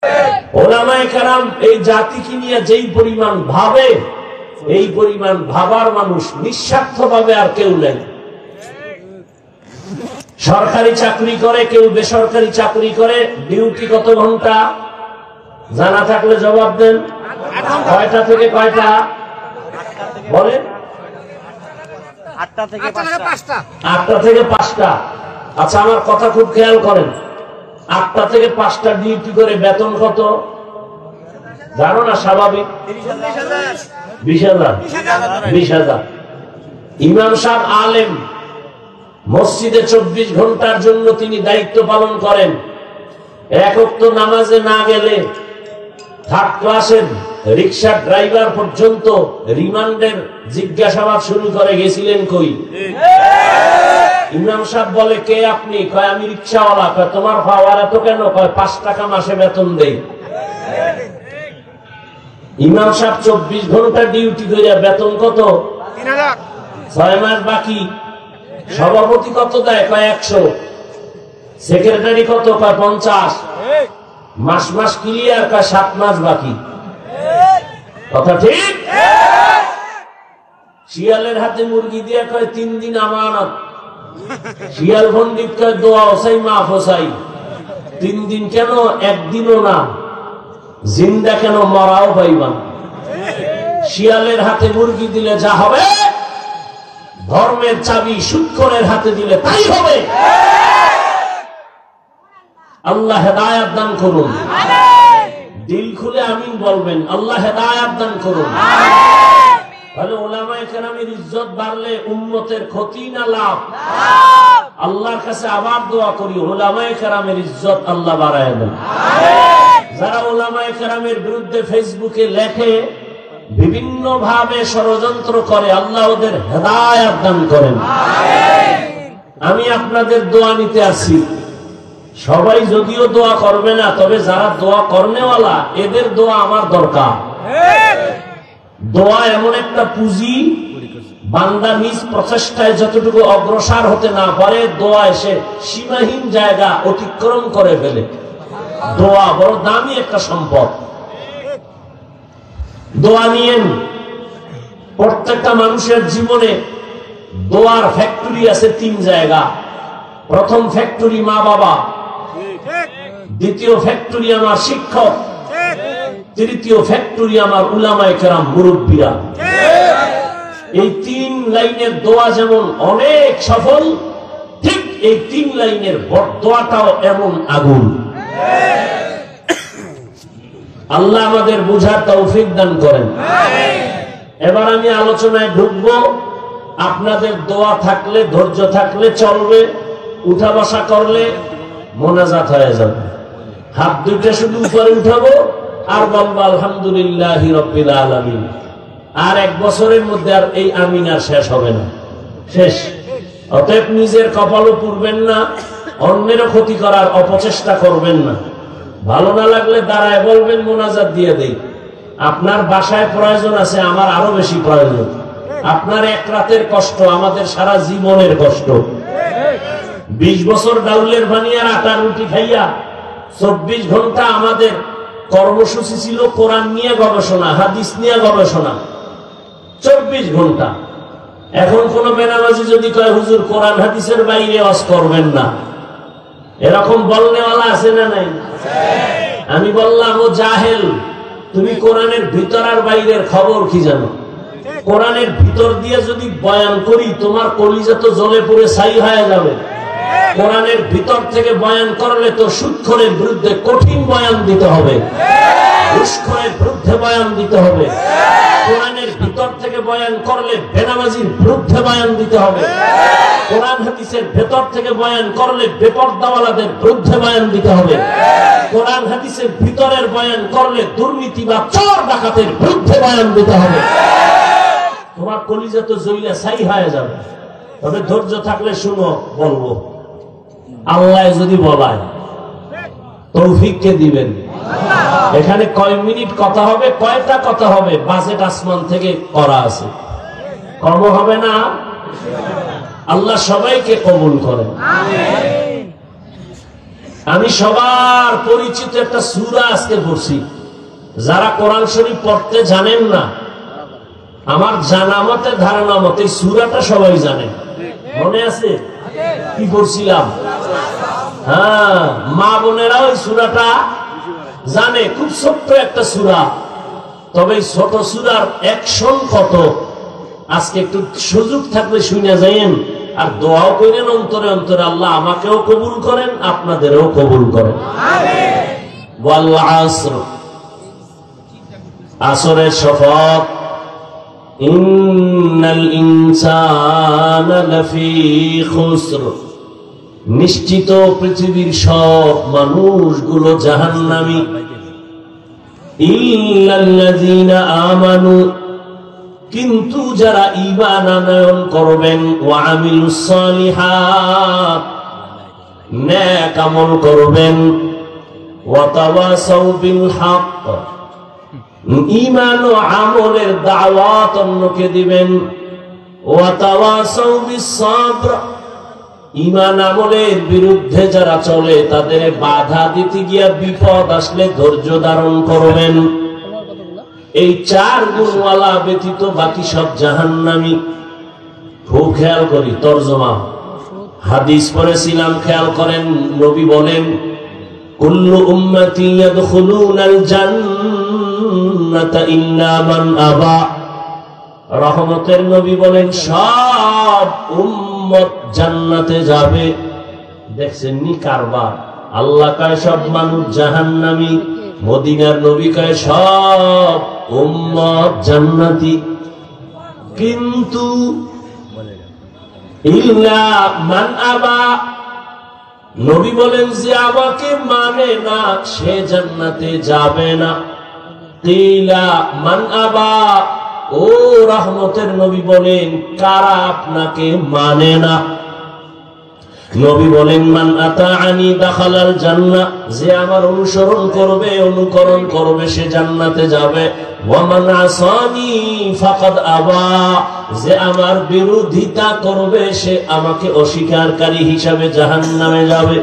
ওলামায়ে কেরাম এই জাতিকে নিয়ে যেই পরিমাণ ভাবে, এই পরিমাণ ভাবার মানুষ নিঃস্বার্থভাবে আর কেউ নেই। সরকারি চাকরি করে, কেউ বেসরকারি চাকরি করে। ডিউটি কত ঘন্টা জানা থাকলে জবাব দেন। কয়টা থেকে কয়টা বলেন? 8টা থেকে 5টা। 8টা থেকে 5টা। আচ্ছা, আমার কথা খুব খেয়াল করেন। 8টা থেকে 5টা ডিউটি করে বেতন কত জানো না? স্বাভাবিক 20,000। 20,000। ইমাম সাহেব আলেম, মসজিদে 24 ঘন্টার জন্য তিনি দায়িত্ব পালন করেন। এক ওয়াক্ত নামাজে না গেলে থার্ড ক্লাসের রিক্সা ড্রাইভার পর্যন্ত রিমান্ডের জিজ্ঞাসাবাদ শুরু করে, গেছিলেন কই? ইমাম সাহেব বলে, কে আপনি? কয়, আমি রিক্সাওয়ালা। কয়, তোমার পাওয়ার এত কেন? কয়, 5 টাকা মাসে বেতন দেই। ইমাম সাহেব 24 ঘন্টা ডিউটি করে বেতন কত? 6 মাস বাকি। সভাপতি কত দেয়? কয় 100। সেক্রেটারি কত? কয় 50। মাস মাস ক্লিয়ার। কয় 7 মাস বাকি। কথা ঠিক? শিয়ালের হাতে মুরগি দিয়ে কয় 3 দিন আমানত। শিয়াল পণ্ডিত কয়, দোয়া হোসাই মাফ হোসাই। 3 দিন কেন? 1 দিনও না। জিন্দা কেন? মরাও পাইবান। শিয়ালের হাতে মুরগি দিলে যা হবে, ধর্মের চাবি সুৎখোরের হাতে দিলে তাই হবে। আল্লাহ হেদায়েত দান করুন। দিল খুলে আমিন বলবেন। আল্লাহ হেদায়েত দান করুন। তাহলে ওলামায়ে কেরামের ইজ্জত বাড়লে উম্মতের ক্ষতি না লাভ? আল্লাহর কাছে আবার দোয়া করি, ওলামায়ে কেরামের ইজ্জত আল্লাহ বাড়ায় দেন। যারা ওলামায়ে কেরামের বিরুদ্ধে ফেসবুকে লেখে, বিভিন্ন ভাবে ষড়যন্ত্র করে, আল্লাহ ওদের হেদায়েত দান করেন। আমি আপনাদের দোয়া নিতে আসি। সবাই যদিও দোয়া করবে না, তবে যারা দোয়া করনেওয়ালা, এদের দোয়া আমার দরকার। দোয়া এমন একটা পুঁজি, বান্দা নিজ প্রচেষ্টায় যতটুকু অগ্রসর হতে না পারে, দোয়া এসে সীমাহীন জায়গা অতিক্রম করে ফেলে। দোয়া বড় দামি একটা সম্পদ। দোয়া নিয়েন। প্রত্যেকটা মানুষের জীবনে দোয়ার ফ্যাক্টরি আছে 3 জায়গা। প্রথম ফ্যাক্টরি মা বাবা, দ্বিতীয় ফ্যাক্টরি আমার শিক্ষক, তৃতীয় ফ্যাক্টরি আমার উলামায়ে কেরাম মুরব্বীরা। এই 3 লাইনের দোয়া যেমন অনেক সফল, ঠিক এই 3 লাইনের দোয়াটাও এমন আগুন। আল্লাহ আমাদের বুঝার তৌফিক দান করেন। এবার আমি আলোচনায় ঢুকবো। আপনাদের দোয়া থাকলে, ধৈর্য থাকলে চলবে। উঠা বসা করলে মোনাজাত হয়ে যাবে। হাত দুইটা শুধু উপরে উঠাবো আর বলবো আলহামদুলিল্লাহি রাব্বিল আলামিন। আর 1 বছরের মধ্যে আর এই আমিন আর শেষ হবে না, শেষ। অতএব নিজের কপালও পুড়বেন না, অন্যেরও ক্ষতি করার অপচেষ্টা করবেন না। ভালো না লাগলে দাঁড়ায় বলবেন, মোনাজাত দিয়ে দেই। আপনার বাসায় প্রয়োজন আছে, আমার আরো বেশি প্রয়োজন। আপনার 1 রাতের কষ্ট আমাদের সারা জীবনের কষ্ট। 20 বছর ডাউলের বানিয়ে আটার রুটি খাইয়া 24 ঘন্টা আমাদের কর্মসূচি ছিল কোরআন নিয়ে গবেষণা, হাদিস নিয়ে গবেষণা। 24 ঘন্টা। এখন কোন বেনামাজি যদি কয়, হুজুর কোরআন হাদিসের বাইরে ওয়াজ করবেন না, এরকম বলনেওয়ালা আছে না নাই? আমি বললাম, ও জাহেল, তুমি কোরআনের ভিতর আর বাইরের খবর কি জানো? কোরআনের ভিতর দিয়ে যদি বয়ান করি, তোমার কলিজা তো জ্বলে পুড়ে ছাই হয়ে যাবে। কোরআনের ভিতর থেকে বয়ান করলে তো সুদখোরের বিরুদ্ধে কঠিন বয়ান দিতে হবে, ঘুষখোরের বিরুদ্ধে বয়ান দিতে হবে। কোরআনের ভিতর থেকে বয়ান করলে বেনামাজির বিরুদ্ধে বয়ান দিতে হবে। কোরআন হাদিসের ভেতর থেকে বয়ান করলে বেপরদাওয়ালাদের বিরুদ্ধে বয়ান দিতে হবে। কোরআন হাদিসের ভিতরের বয়ান করলে দুর্নীতি বা চোর ডাকাতের বিরুদ্ধে বয়ান দিতে হবে। তোমার কলিজা তো জ্বলে ছাই হয়ে যাবে। তবে ধৈর্য থাকলে শুনো, বলবো। আল্লাহ যদি বলায়, তৌফিক কে দিবেন? এখানে কয় মিনিট কথা হবে, কয়টা কথা হবে, বাজেট আসমান থেকে করা আছে। কম হবে না? আল্লাহ সবাইকে কবুল করেন। আমি সবার পরিচিত একটা সূরা আজকে পড়ছি। যারা কোরআন শরীফ পড়তে জানেন না, আমার জানা মতে ধারণা মতে সূরাটা সবাই জানেন। মনে আছে কি পড়ছিলাম? হ্যাঁ, মা বোনেরা ওই সূরাটা জানে। খুব ছোট্ট একটা সূরা, তবে ছোট সূরার অ্যাকশন কত আজকে একটু সুযোগ থাকলে শুনে যাইয়েন, আর দোয়াও করেন অন্তরে অন্তরে। আল্লাহ আমাকেও কবুল করেন, আপনাদেরও কবুল করেন। ওয়াল আসর, আসরের শপথ। ইন্নাল ইনসানা লাফি খুসর, নিশ্চিত পৃথিবীর সব মানুষগুলো জাহান্নামী। ইল্লাল্লাযীনা আমানু, কিন্তু যারা ঈমান আনয়ন করবেন, ওয়া আমিলুস সালিহাত, নেক আমল করবেন, ওয়া তাওয়াসাউ বিল হক, ঈমান ও আমলের দাওয়াত অন্যকে দিবেন, ওয়া তাওয়াসাউ বিস সাবর, ঈমান আমলের বিরুদ্ধে যারা চলে তাদের বাধা দিতে গিয়া বিপদ আসলে ধৈর্য ধারণ করবেন। এই চার গুণওয়ালা ব্যতীত বাকি সব জাহান্নামী। খুব খেয়াল করি তরজমা। হাদিস পড়েছিলাম, খেয়াল করেন। নবী বলেন, কুল্লু উম্মতি ইয়াদখুলুনাল জান্নাতা ইল্লা মান আবা। রহমতের নবী বলেন, সব উম্মত জান্নাতে যাবে। দেখছেন নি কারবার? আল্লাহ কয় সব মানুষ জাহান্নামী, মদিনার নবী কয় সব উম্মত জান্নাতি। কিন্তু ইল্লা মান আবা, নবী বলেন যে আমাকে মানে না সে জান্নাতে যাবে না। কিলা মান আবা, ও রহমতের নবী বলেন কারা আপনাকে মানে না? নবী বলেন, মান আতাআনি দাখালাল জান্নাহ, যে আমার অনুসরণ করবে, অনুকরণ করবে সে জান্নাতে যাবে। ওয়া মান আসানি ফাকাদ আবা, যে আমার বিরোধিতা করবে সে আমাকে অস্বীকারকারী হিসাবে জাহান্নামে যাবে।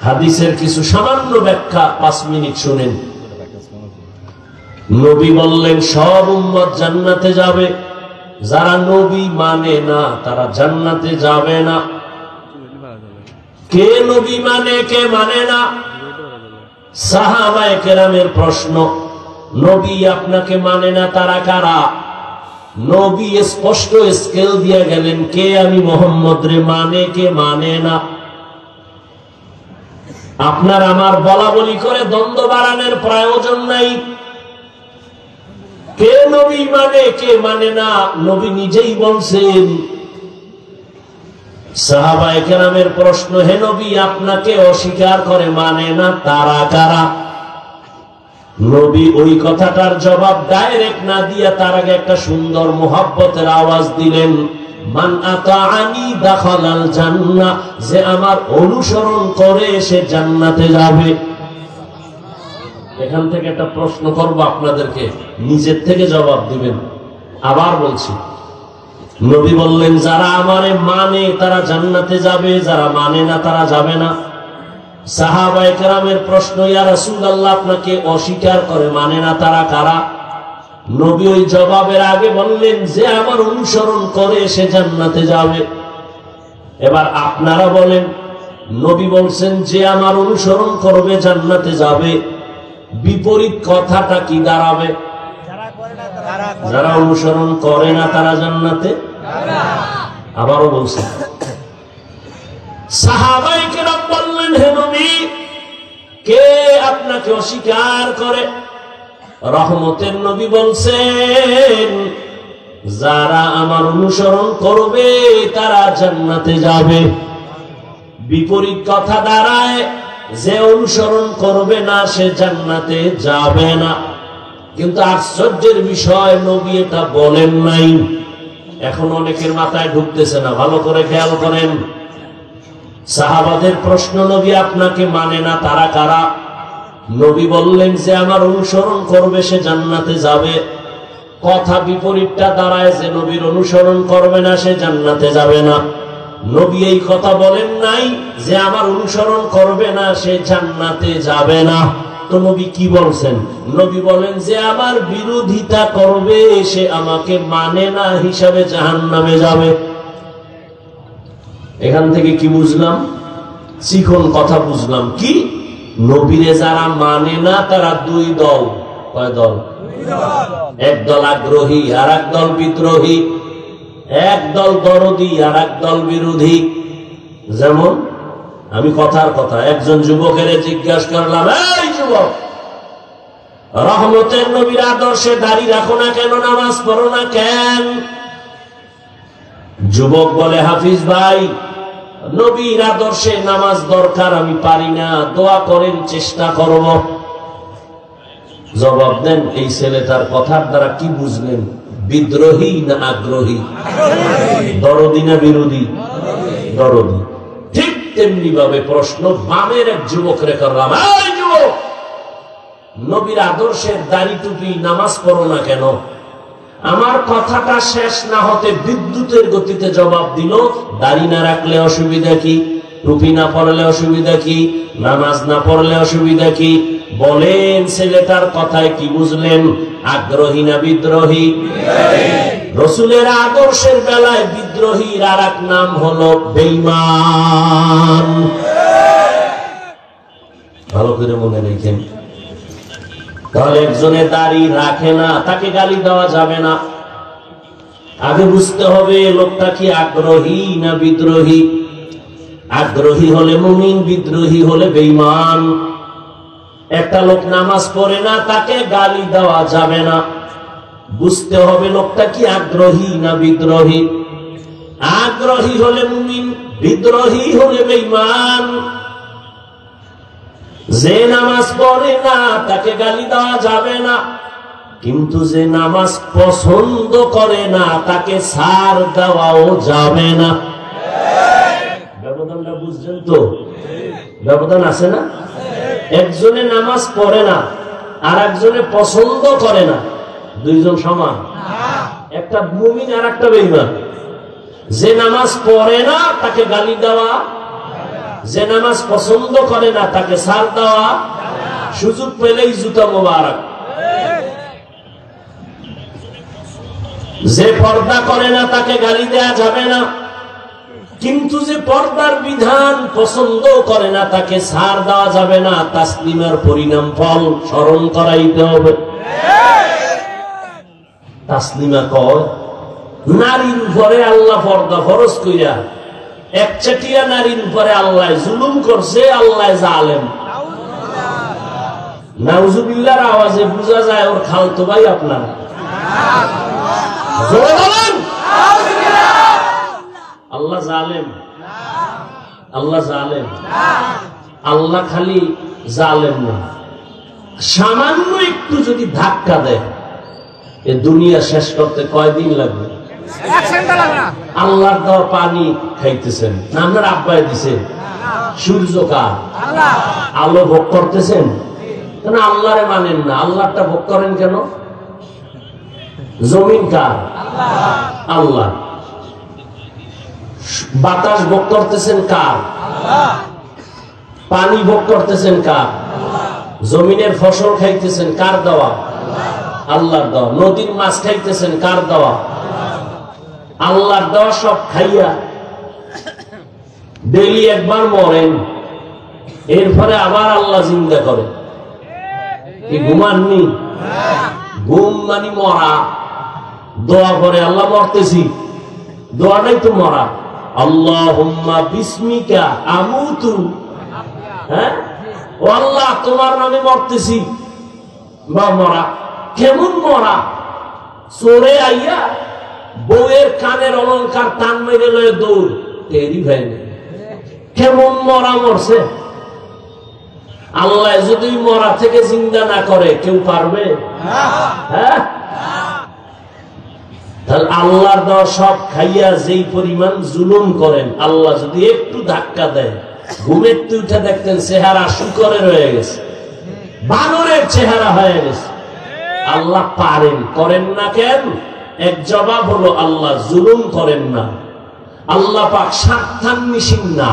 হাদিসের কিছু সামান্য ব্যাখ্যা 5 মিনিট শুনেন। নবী বললেন সব উম্মত জান্নাতে যাবে, যারা নবী মানে না তারা জান্নাতে যাবে না। কে নবী মানে, কে মানে না? সাহাবায়ে কেরামের প্রশ্ন, নবী আপনাকে মানে না তারা কারা? নবী স্পষ্ট স্কেল দিয়ে গেলেন, কে আমি মুহাম্মদ রে মানে, কে মানে না। আপনার আমার বলা বলি করে দ্বন্দ্ব বাড়ানোর প্রয়োজন নাই। কে নবী মানে, কে মানে না, নবী নিজেই বলছেন। সাহাবায়ে কেরামের প্রশ্ন, হে নবী আপনাকে অস্বীকার করে মানে না তারা কারা? নবী ওই কথাটার জবাব ডাইরেক্ট না দিয়া তার আগে একটা সুন্দর মোহাব্বতের আওয়াজ দিলেন, মান আতাআনি দাখালাল জান্নাহ, যে আমার অনুসরণ করে সে জান্নাতে যাবে। এখান থেকে একটা প্রশ্ন করব আপনাদেরকে, নিজের থেকে জবাব দিবেন। আবার বলছি, নবী বললেন যারা আমারে মানে তারা জান্নাতে যাবে, যারা মানে না তারা যাবে না। সাহাবায়ে কেরামের প্রশ্ন, ইয়া রাসূলুল্লাহ আপনাকে অস্বীকার করে মানে না তারা কারা? নবী ওই জবাবের আগে বললেন যে আমার অনুসরণ করে সে জান্নাতে যাবে। এবার আপনারা বলেন, নবী বলছেন যে আমার অনুসরণ করবে জান্নাতে যাবে, বিপরীত কথাটা কি দাঁড়াবে? যারা অনুসরণ করে না তারা জান্নাতে। আবারও বলছেন, সাহাবায়ে কেরাম বললেন, হে নবী কে আপনাকে অস্বীকার করে? রহমতের নবী বলছেন যারা আমার অনুসরণ করবে তারা জান্নাতে যাবে। বিপরীত কথা দাঁড়ায়, যে অনুসরণ করবে না সে জান্নাতে যাবে না। কিন্তু আশ্চর্যের বিষয়, নবী এটা বলেন নাই। এখন অনেকের মাথায় ঢুকতেছে না, ভালো করে খেয়াল করেন। সাহাবাদের প্রশ্ন, নবী আপনাকে মানে না তারা কারা? নবী বললেন যে আমার অনুসরণ করবে সে জান্নাতে যাবে। কথা বিপরীতটা দাঁড়ায় যে নবীর অনুসরণ করবে না সে জান্নাতে যাবে না। নবী এই কথা বলেন নাই যে আমার অনুসরণ করবে না সে জান্নাতে যাবে না। তো নবী কি বলছেন? নবী বলেন যে আমার বিরোধিতা করবে সে আমাকে মানে না হিসাবে জাহান্নামে যাবে। এখান থেকে কি বুঝলাম? চিকন কথা বুঝলাম। কি? নবীরে যারা মানে না তারা দুই দল। কয় দল? এক দল আগ্রহী আর এক দল বিদ্রোহী, এক দল দরদি আর এক দল বিরোধী। যেমন আমি কথার কথা একজন যুবকের জিজ্ঞাসা করলাম, এই যুবক, রহমতের নবীর আদর্শে দাড়ি রাখো না কেন, নামাজ পড়ো না কেন? যুবক বলে, হাফিজ ভাই, নবীর আদর্শে নামাজ দরকার, আমি পারি না, দোয়া করেন, চেষ্টা করব। জবাব দেন, এই ছেলেটার কথার দ্বারা কি বুঝলেন? বিদ্রোহী না আগ্রহী? দরদি না বিরোধী? দরদি। ঠিক তেমনি ভাবে প্রশ্ন বামের এক যুবকরে করলাম, এই যুবক, নবীর আদর্শের দাড়ি টুপি, নামাজ পড়ো না কেন? আমার কথাটা শেষ না হতে বিদ্যুতের গতিতে জবাব দিল, দাড়ি না রাখলে অসুবিধা কি? টুপি না পড়লে অসুবিধা কি? নামাজ না পড়লে অসুবিধা কি? বলেন ছেলেটার কথায় কি বুঝলেন? আগ্রহী না বিদ্রোহী? রসুলের আদর্শের বেলায় বিদ্রোহীর আর এক নাম হলো বেঈমান। ভালো করে মনে রেখেন। তাহলে একজনে দাড়ি রাখে না, তাকে গালি দেওয়া যাবে না। আগে বুঝতে হবে লোকটা কি আগ্রহী না বিদ্রোহী। আগ্রহী হলে মুমিন, বিদ্রোহী হলে বেঈমান। একটা লোক নামাজ পড়ে না, তাকে গালি দেওয়া যাবে না। বুঝতে হবে লোকটা কি আগ্রহী না বিদ্রোহী। আগ্রহী হলে মুমিন, বিদ্রোহী হলে বেঈমান। যে নামাজ পড়ে না তাকে গালি দেওয়া যাবে না, কিন্তু যে নামাজ পছন্দ করে না তাকে ছাড় দেওয়াও যাবে না। ব্যবধানটা বুঝছেন তো? ব্যবধান আছে না? একজনে নামাজ পড়ে না আর একজনে পছন্দ করে না, দুইজন সমান? একটা মুমিন আর একটা বেঈমান। যে নামাজ পড়ে না তাকে গালি দেওয়া, যে নামাজ পছন্দ করে না তাকে ছাড় দেওয়া, সুযোগ পেলেই জুতা মোবারক। যে পর্দা করে না তাকে গালি দেওয়া যাবে না, কিন্তু যে পর্দার বিধান পছন্দ করে না তাকে ছাড় দেওয়া যাবে না। তাসলিমার পরিণাম ফল স্মরণ করাইতে হবে। তাসলিমা কয়, নারীর উপরে আল্লাহ পর্দা ফরজ কইরা একচাটিয়া নারীর উপরে আল্লাহ জুলুম করছে, আল্লাহ জালেম। নাউজুবিল্লাহর আওয়াজে বোঝা যায় ওর খালতো ভাই আপনারা। জোরে বলেন, আল্লাহ জালেম। আল্লাহ জালেম? আল্লাহ খালি জালেম না, সামান্য একটু যদি ধাক্কা দেয় এ দুনিয়া শেষ করতে কয়দিন লাগবে? আল্লাহর দেওয়া পানি খাইতেছেন না আপনার আব্বাই দিছেন? সূর্য কার? আলো ভোগ করতেছেন কেন? আল্লাহরে মানেন না, আল্লাহটা ভোগ করেন কেন? জমিন কার? আল্লাহ। বাতাস ভোগ করতেছেন কার? পানি ভোগ করতেছেন কার? জমিনের ফসল খাইতেছেন কার দেওয়া? আল্লাহর দেওয়া। নদীর মাছ খাইতেছেন কার দেওয়া? আল্লাহর দেওয়া। সব খাইয়া ডেলি একবার মরেন, এরপরে আবার আল্লাহ জিন্দা করে। কি ঘুমাননি? ঘুম মানে মরা। দোয়া করে আল্লাহ মরতেছি, দোয়াটাই তো মরা। আল্লাহুম্মা বিসমিকা আমুতু। হ্যাঁ, ও আল্লাহ তোমার নামে মরতেছি বা মরা। কেমন মরা? চোরে আইয়া বউয়ের কানের অলংকার টান মেরে লয়ে দৌড়, টেরি ভাই। কেমন মরা মরছে? আল্লাহ যদি মরা থেকে জিন্দা না করে কেউ পারবে? হ্যাঁ, তাহলে আল্লাহর দেওয়া সব খাইয়া যেই পরিমাণ জুলুম করেন, আল্লাহ যদি একটু ধাক্কা দেয়, ঘুমের উঠে দেখতেন চেহারা শুকরের হয়ে গেছে, বানরের চেহারা হয়ে গেছে। আল্লাহ পারেন, করেন না কেন? এক জবাব হলো আল্লাহ জুলুম করেন না। আল্লাহ পাক স্বার্থান্বেষী না।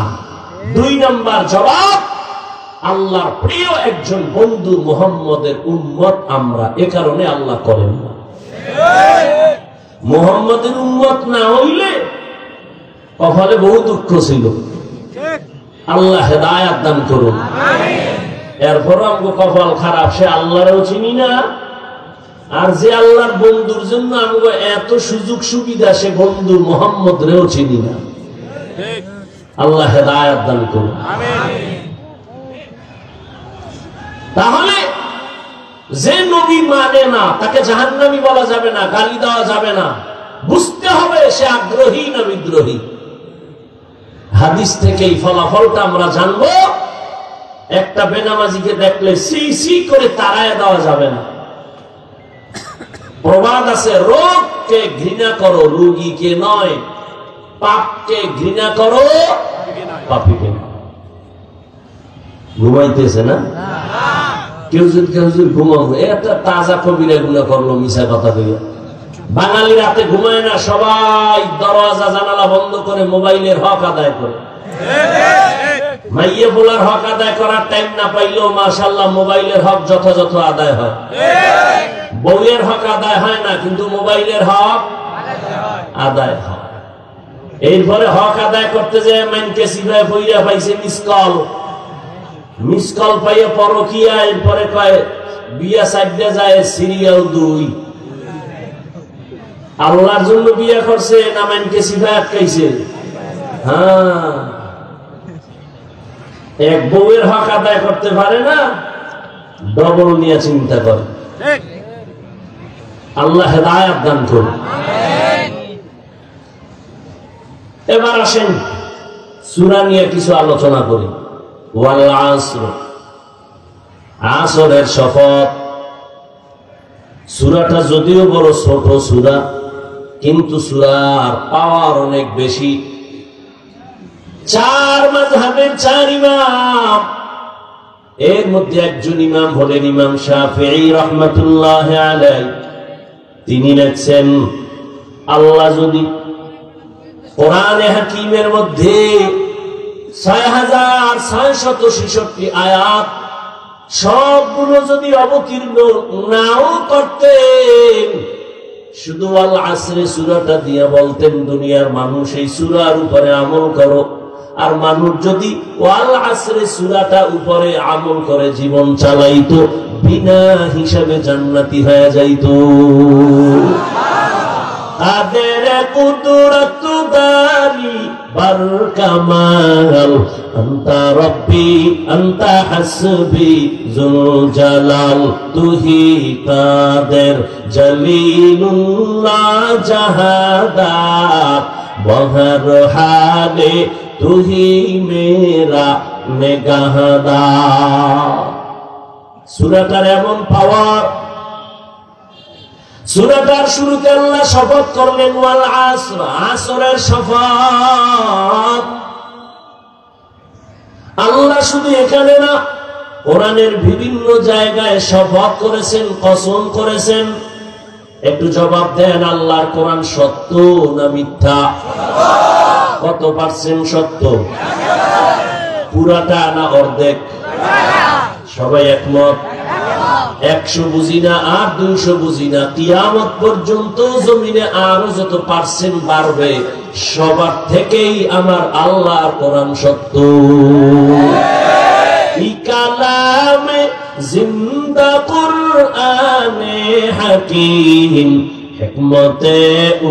2 নাম্বার জবাব, আল্লাহর প্রিয় একজন বন্ধু মুহাম্মদের উম্মত আমরা, এ কারণে আল্লাহ করেন না। মুহাম্মদের উম্মত না হইলে কপালে বহু দুঃখ ছিল। আল্লাহ হেদায়েত দান করুন। এরপরও আমাকে কপাল খারাপ, সে আল্লাহরও চিনি না, আর যে আল্লাহর বন্ধুর জন্য আমাকে এত সুযোগ সুবিধা, সে বন্ধু মুহাম্মদ রেও চিনি না। আল্লাহ হেদায়েত দান করুন। তাহলে যে নবী মানে না তাকে জাহান্নামী বলা যাবে না, গালি দেওয়া যাবে না। বুঝতে হবে সে আগ্রহী না বিদ্রোহী। হাদিস থেকে এই ফলাফলটা আমরা জানবো। একটা বেনামাজিকে দেখলে সি সি করে তাড়ায় দেওয়া যাবে না। প্রবাদ আছে, রোগকে ঘৃণা করো রোগীকে নয়, পাপকে ঘৃণা করো পাপীকে নয়। ঘুমাইতেছে না কেউ যদি ঘুমাবো, একটা তাজা কবিরা গুণা করলো মিশা কথা কইয়া। বাঙালি রাতে ঘুমায় না, সবাই দরওয়াজা জানালা বন্ধ করে মোবাইলের হক আদায় করে। মাইয়ে বলার হক আদায় করার টাইম না পাইলেও মাশাআল্লাহ মোবাইলের হক যথাযথ আদায় হয়। বউয়ের হক আদায় হয় না, কিন্তু মোবাইলের হক আদায় হয়। এরপরে হক আদায় করতে যায় মাইনকে সিভায় বইরা পাইছে মিস কল পাইয়ে পরকিয়া। এরপরে কয় বিয়া সাইডে যায় সিরিয়াল 2। আল্লাহর জন্য বিয়া করছে না মাইনকে সিভায় আটকাইছে? হ্যাঁ, এক বউয়ের হক আদায় করতে পারে না, ডবল নিয়ে চিন্তা করে। আল্লাহ হেদায়েত দান করুন। এবার আসেন সূরা নিয়ে কিছু আলোচনা করি। ওয়াল আসর, আসরের শপথ। সূরাটা যদিও বড় ছোট সূরা, কিন্তু সূরার পাওয়ার অনেক বেশি। 4 মাযহাবের 4 ইমাম, এর মধ্যে একজন ইমাম হলেন ইমাম শাফিঈ রাহমাতুল্লাহি আলাইহি। তিনি লিখছেন, আল্লাহ যদি কোরআনে হাকিমের মধ্যে 6666 আয়াত সবগুলো যদি অবতীর্ণ নাও করতেন, শুধু আল আসরে সূরাটা দিয়ে বলতেন দুনিয়ার মানুষ এই সূরার উপরে আমল করো, আর মানুষ যদি ওয়াল আসরে সূরাটা উপরে আমল করে জীবন চালাইতো, বিনা হিসাবে জান্নাতি হয়ে যাইতো। তাদের কুদরত দারি বার কামাল, আনতা রব্বি আনতা হাসবি যুল জালাল, তুহি কাদের জলিলুল্লাহ জাহাদাত, বহর হালে তুহি মেরা নেগাহদার। সূরাটার এমন পাওয়ার। সূরাটার শুরুতে আল্লাহ শপথ করলেন ওয়াল আসর, আসরের শপথ। আল্লাহ শুধু এখানে না, কোরআনের বিভিন্ন জায়গায় শপথ করেছেন, কসম করেছেন। একটু জবাব দেন, আল্লাহর কোরআন সত্য না মিথ্যা? কত পার্সেন্ট সত্য? পুরাটা না অর্ধেক? সবাই একমত? 100 বুঝি না আর 200 বুঝি না, কিয়ামত পর্যন্ত জমিনে আরো যত পার্সেন্ট বাড়বে, সবার থেকেই আমার আল্লাহর কোরআন সত্য। ই কালামে জিন্দা কুরআনে হাকীম, হিকমতে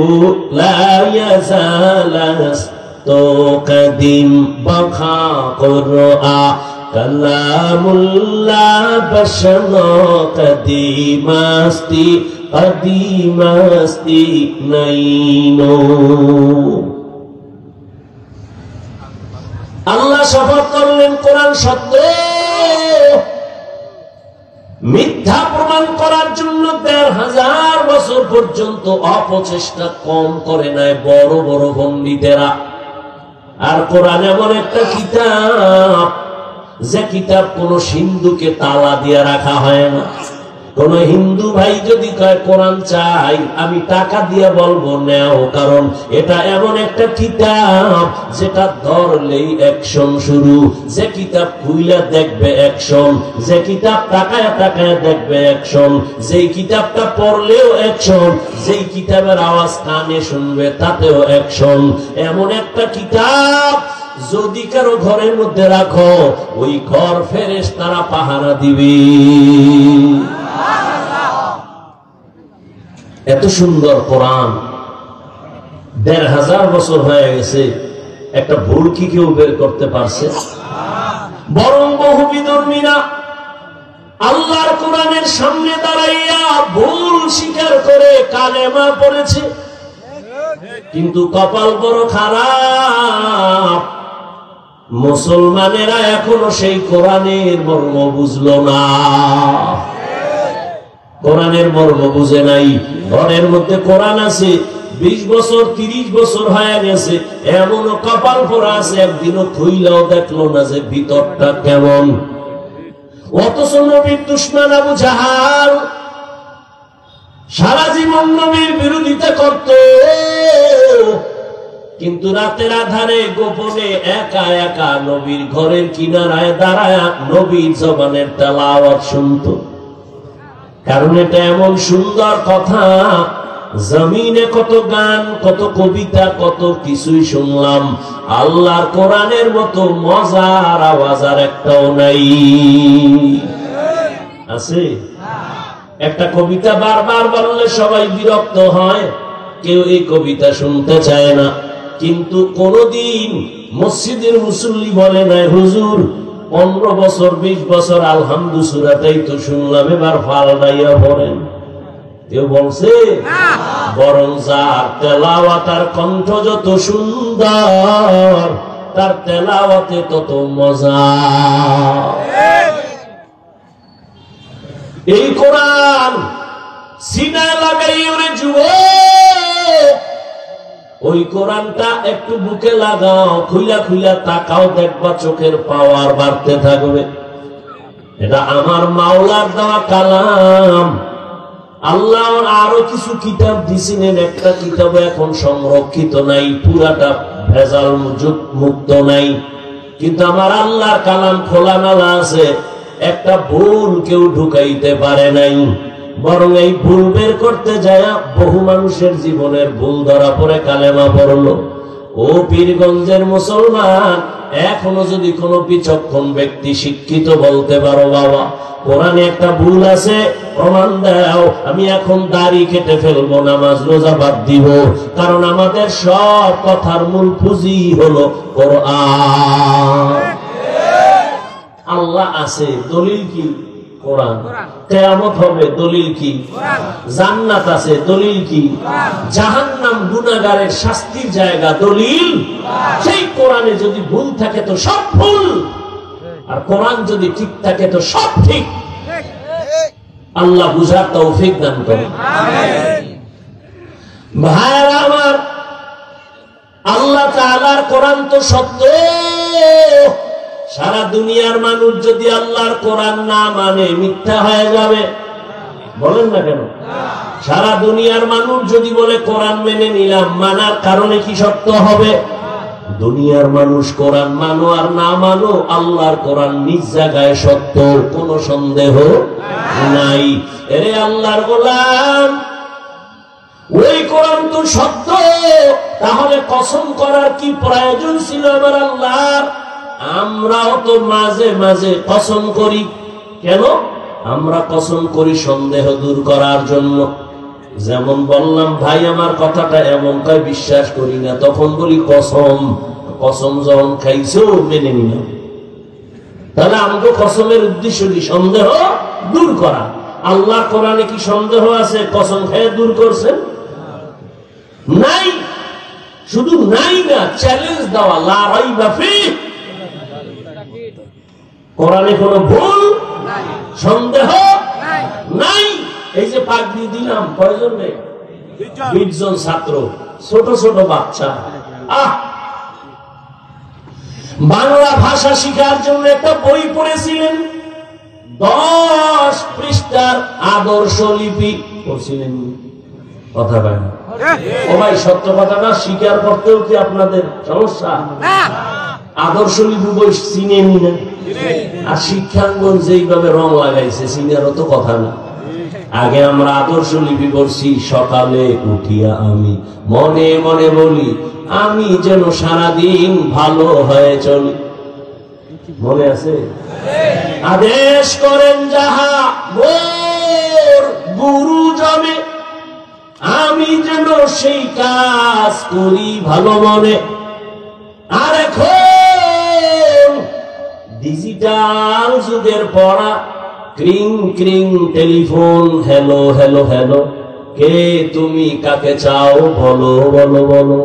উলা ইয়াজালাস তো কদিম বখা কুরআ, কালামুল্লাহ বশনো কদিমাস্তি কদিমাস্তি নাইনো। আল্লাহ শপথ করলেন কোরআন সত্য। মিথ্যা প্রমাণ করার জন্য ১৫০০০ বছর পর্যন্ত অপচেষ্টা কম করে নাই বড় বড় পণ্ডিতেরা। আর কোরআন এমন একটা কিতাব, যে কিতাব কোন সিন্ধুকে তালা দিয়ে রাখা হয় না, কোন হিন্দু ভাই যদি কয় কোরআন চাই, আমি টাকা দিয়ে বলবো নেও, কারণ এটা এমন একটা কিতাব যেটা ধরলেই অ্যাকশন শুরু। যে কিতাব খুইলা দেখবে অ্যাকশন, যে কিতাব তাকায় তাকায় দেখবে অ্যাকশন, যেই কিতাবটা পড়লেও অ্যাকশন, যেই কিতাবের আওয়াজ কানে শুনবে তাতেও অ্যাকশন। এমন একটা কিতাব যদি কারো ঘরের মধ্যে রাখো, ওই ঘর ফেরেশতারা পাহারা দিবে। এত সুন্দর কোরআন, ১৫০০ বছর হয়ে গেছে, একটা ভুল কি কেউ বের করতে পারছে? বরং বহু বিধর্মীরা আল্লাহর কোরআনের সামনে দাঁড়াইয়া ভুল স্বীকার করে কালেমা পড়েছে, কিন্তু কপাল বড় খারাপ, মুসলমানেরা এখনো সেই কোরআনের মর্ম বুঝলো না, কোরআনের মর্ম বুঝে নাই। ঘরের মধ্যে কোরআন আছে, 20 বছর 30 বছর হয়ে গেছে, এমনও কপাল পরা আছে একদিনও খুইলাও দেখলো না যে ভিতরটা কেমন। অথচ নবীর দুশমন আবু জাহাল সারা জীবন নবীর বিরোধিতা করত, কিন্তু রাতের আধারে গোপনে একা একা নবীর ঘরের কিনারায় দাঁড়ায় নবীর জবানের তেলাওয়াত শুনতো। কারণ এটা এমন সুন্দর কথা, জমিনে কত গান, কত কবিতা, কত কিছুই শুনলাম, আল্লাহর কোরআনের মতো মজার আওয়াজ আর একটাও নাই। আছে? একটা কবিতা বারবার বললে সবাই বিরক্ত হয়, কেউ এই কবিতা শুনতে চায় না, কিন্তু কোনদিন মসজিদের মুসল্লি বলে নাই হুজুর 15 বছর 20 বছর আলহামদু সূরাটাই তো শুনলাম, এবার ফালদাইয়া পড়েন। কেউ বলছে? বরং যার তেলাওয়াত আর কণ্ঠ যত সুন্দর, তার তেলাওয়াতে তত মজা। এই কোরআন সিনায় লাগাই ওরে যুবক, ওই কোরআনটা একটু বুকে লাগাও, খুইলা খুইলা তাকাও, দেখবা চোখের পাওয়ার বাড়তে থাকবে। এটা আমার মাওলার দেওয়া কালাম। আল্লাহ আরো কিছু কিতাব দিছিলেন, একটা কিতাব এখন সংরক্ষিত নাই, পুরাটা ভেজাল মুক্ত নাই, কিন্তু আমার আল্লাহর কালাম খোলা মেলা আছে, একটা ভুল কেউ ঢুকাইতে পারে নাই। বরং এই ভুল বের করতে যায় বহু মানুষের জীবনের ভুল ধরা পড়ে কালেমা পড়লো। ও পীরগঞ্জের মুসলমান, এখনো যদি কোনো বিচক্ষণ ব্যক্তি শিক্ষিত বলতে পারো বাবা কোরআনে একটা ভুল আছে, প্রমাণ দাও, আমি এখন দাড়ি কেটে ফেলবো, নামাজ রোজা বাদ দিব, কারণ আমাদের সব কথার মূল পুঁজি হলো কোরআন। আল্লাহ আছে, দলিল কি? কোরআন। কিয়ামত হবে, দলিল কি? জান্নাত আছে, দলিল কি? জাহান্নাম গুনাহগারের শাস্তির জায়গা, দলিল সেই কোরআনে যদি ভুল থাকে তো সব ভুল, আর কোরআন যদি ঠিক থাকে তো সব ঠিক। আল্লাহ বুঝার তৌফিক দান করুন। ভাইরা আমার, আল্লাহ তাআলার কোরআন তো সত্য। সারা দুনিয়ার মানুষ যদি আল্লাহর কোরআন না মানে মিথ্যা হয়ে যাবে। বলেন না কেন? সারা দুনিয়ার মানুষ যদি বলে কোরআন মেনে নিলাম, মানার কারণে কি সত্য হবে? দুনিয়ার মানুষ কোরআন মানো আর না মানো, আল্লাহর কোরআন নিজ জায়গায় সত্য, কোনো সন্দেহ নাই। এরে আল্লাহর গোলাম, ওই কোরআন তো সত্য, তাহলে কসম করার কি প্রয়োজন ছিল আমার আল্লাহর? আমরাও তো মাঝে মাঝে কসম করি। কেন আমরা কসম করি? সন্দেহ দূর করার জন্য। যেমন বললাম ভাই আমার কথাটা এমন কয় বিশ্বাস করি না, তখন বলি কসম। কসম যখন খাইছো মেনে নিলাম, তাহলে আমাকে কসমের উদ্দেশ্য কি? সন্দেহ দূর করা। আল্লাহর কোরআনে কি সন্দেহ আছে কসম খেয়ে দূর করছেন? নাই। শুধু নাই না, চ্যালেঞ্জ দেওয়া, লা রাইবা ফিহ। কোরআনে কোনো ভুল সন্দেহ নাই। এই যে পাগড়ি দিলাম, কয়জন? 20 জন ছাত্র, ছোট ছোট বাচ্চা। বাংলা ভাষা শিখার জন্য একটা বই পড়েছিলেন, 10 পৃষ্ঠা শিক্ষার আদর্শ লিপি পড়ছিলেন? কথা পায় না ও ভাই, সত্য কথাটা স্বীকার করতেও কি আপনাদের সমস্যা? আদর্শ লিপি বই চিনেনি না, আর শিক্ষাঙ্গন যেইভাবে রং লাগাইছে চিনারও তো কথা না। আগে আমরা আদর্শ লিপি পড়ছি, সকালে উঠিয়া আমি মনে মনে বলি আমি যেন সারাদিন ভালো হয়ে চলি। মনে আছে? আদেশ করেন যাহা মোর গুরুজনে, আমি যেন সেই কাজ করি ভালো মনে। আর এখন ডিজিটাল যুগের পড়া, ক্রিং ক্রিং টেলিফোন, হ্যালো হ্যালো হ্যালো, কে তুমি কাকে চাও বলো বলো বলো,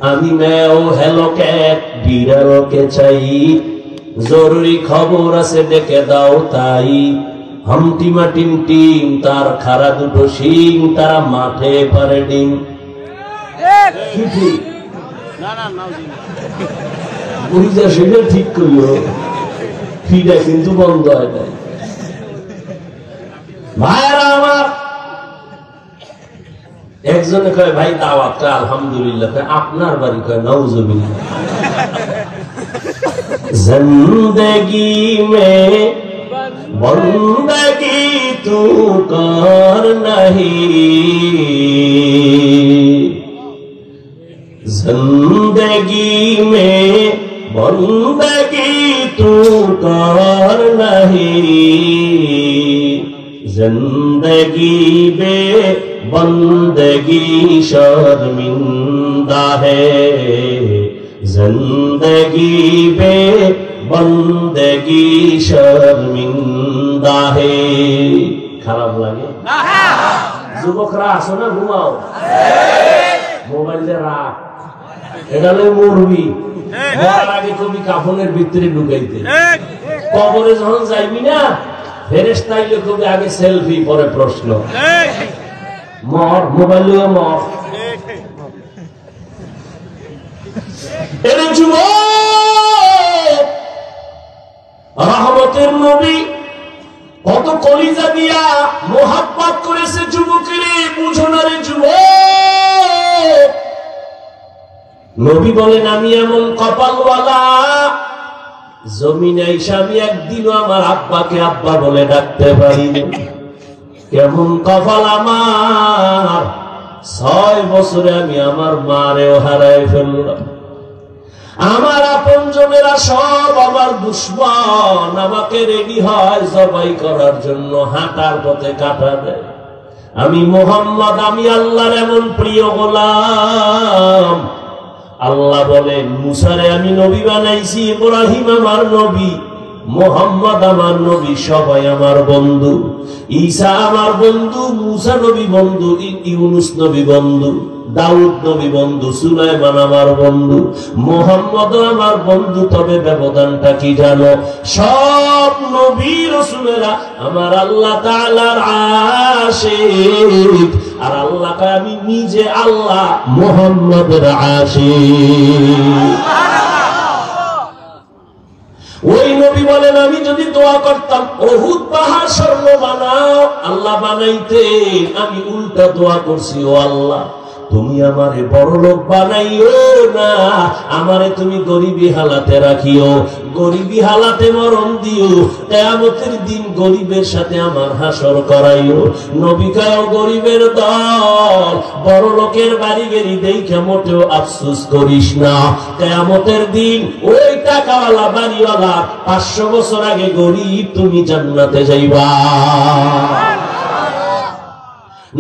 আমি ম্যাও হ্যালো ক্যাট বিড়ালকে চাই, জরুরি খবর আছে ডেকে দাও তাই, হামটিমা টিম টিম তার খারা দুটো শিং, তারা মাঠে পারে ডিম। বুঝা সেটা ঠিক করিও, ফিটা কিন্তু বন্ধ হয় নাই। ভাইরা আমার, একজনে কয় ভাই দাওয়াত, আলহামদুলিল্লাহ। আপনার বাড়ি? কয় নাউজুবিল্লাহ। জিন্দেগি মে বন্দগি তু কর নাহি, जिंदगी में बंदगी तू कर नहीं, जिंदगी में बंदगी शर्मिंदा है, जिंदगी में बंदगी शर्मिंदा है। খারাপ লাগে? যুবকরা আসো না, ঘুমাও, মোবাইলে রাখ, এটা মরবি। মরার আগে তুমি কাফনের ভিতরে ঢুকাইতে, কবরে যখন যাইবি না ফেরেশতা আইলে কবি আগে সেলফি পরে প্রশ্ন, মর, মোবাইল নিয়ে মর। রহমতের নবী কত কলিজা দিয়া মোহাব্বত করেছে যুবকের, বুঝো না রে যুবক। নবী বলেন আমি এমন কপালওয়ালা, জমিনে এসে আমি একদিনও আমার আব্বাকে আব্বা বলে ডাকতে পারিনি। কেমন কপাল আমার, 6 বছরে আমি আমার মারেও হারাই ফেললাম। আমার আপন জনেরা সব আমার দুশ্মন, আমাকে রেডি হয় জবাই করার জন্য, হাঁটার পথে কাটা দেয়। আমি মুহাম্মদ, আমি আল্লাহর এমন প্রিয় গোলাম। আল্লাহ বলেন মুসারে আমি নবী বানাইছি, ইব্রাহিম আমার নবী, মুহাম্মদ আমার নবী, সবাই আমার বন্ধু। ঈসা আমার বন্ধু, মুসা নবী বন্ধু, ইউনুস নবী বন্ধু, দাউদ নবী বন্ধু, সুলাইমান আমার বন্ধু, মুহাম্মদ আমার বন্ধু। তবে ব্যবধানটা কি জানো? সব নবী রাসূলেরা আমার আল্লাহ তাআলার আশিক, আর আল্লাহকে আমি নিজে আল্লাহ মুহাম্মদের আশিক। ওই নবী বলেন আমি যদি দোয়া করতাম উহুদ পাহাড় স্বর্ণ বানাও, আল্লাহ বানাইতেন। আমি উল্টা দোয়া করছি, ও আল্লাহ তুমি আমারে বড় লোক বানাইও না, আমারে তুমি গরিবী হালাতে রাখিও, গরিবী হালাতে মরণ দিও, কিয়ামতের দিন গরিবের সাথে আমার হাসর করাইও। নবী কয় গরিবের দল, বড় লোকের বাড়ি গেরি দেখে মোটেও আফসোস করিস না, কিয়ামতের দিন ওই টাকাওয়ালা বাড়িওয়ালা 500 বছর আগে গরিব, তুমি জান্নাতে যাইবা।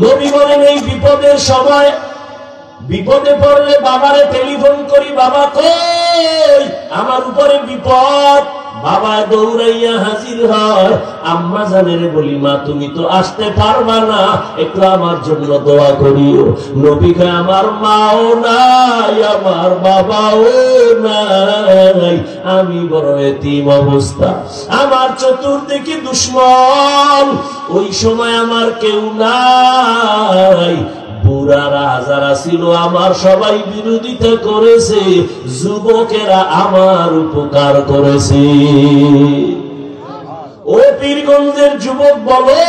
নবী বলেন এই বিপদের সময়, বিপদে পড়লে বাবারে টেলিফোন করি, বাবা কই, আমার উপরে বিপদ। বাবা দৌড়াইয়া হাজির হয়। আম্মা জানেরে বলি মা তুমি তো আসতে পারবা না, একটু আমার জন্য দোয়া করিও। নবী কয় আমার মাও নাই, আমার বাবাও নাই, আমি বড় এতিম অবস্থা, আমার চতুর্দিকে দুশ্মন, ওই সময় আমার কেউ নাই। বুড়ারা যারা ছিল আমার সবাই বিরোধিতা করেছে, যুবকেরা আমার উপকার করেছে। ও পীরগঞ্জের যুবক বলো,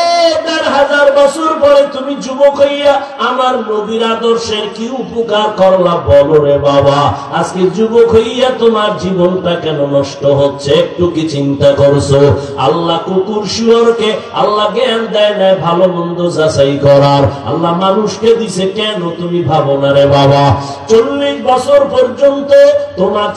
হাজার বছর পরে তুমি যুবক হইয়া আমার নবীর আদর্শের কি উপকার করলা বলো রে বাবা। আজকে যুবক হইয়া তোমার জীবনটা কেন নষ্ট হচ্ছে, একটু কি চিন্তা করছো? আল্লাহ কুকুর শুয়োরকে আল্লাহ জ্ঞান দেয় না ভালো মন্দ যাচাই করার, আল্লাহ মানুষকে দিছে কেন তুমি ভাবো না রে বাবা? 40 বছর পর্যন্ত তোমার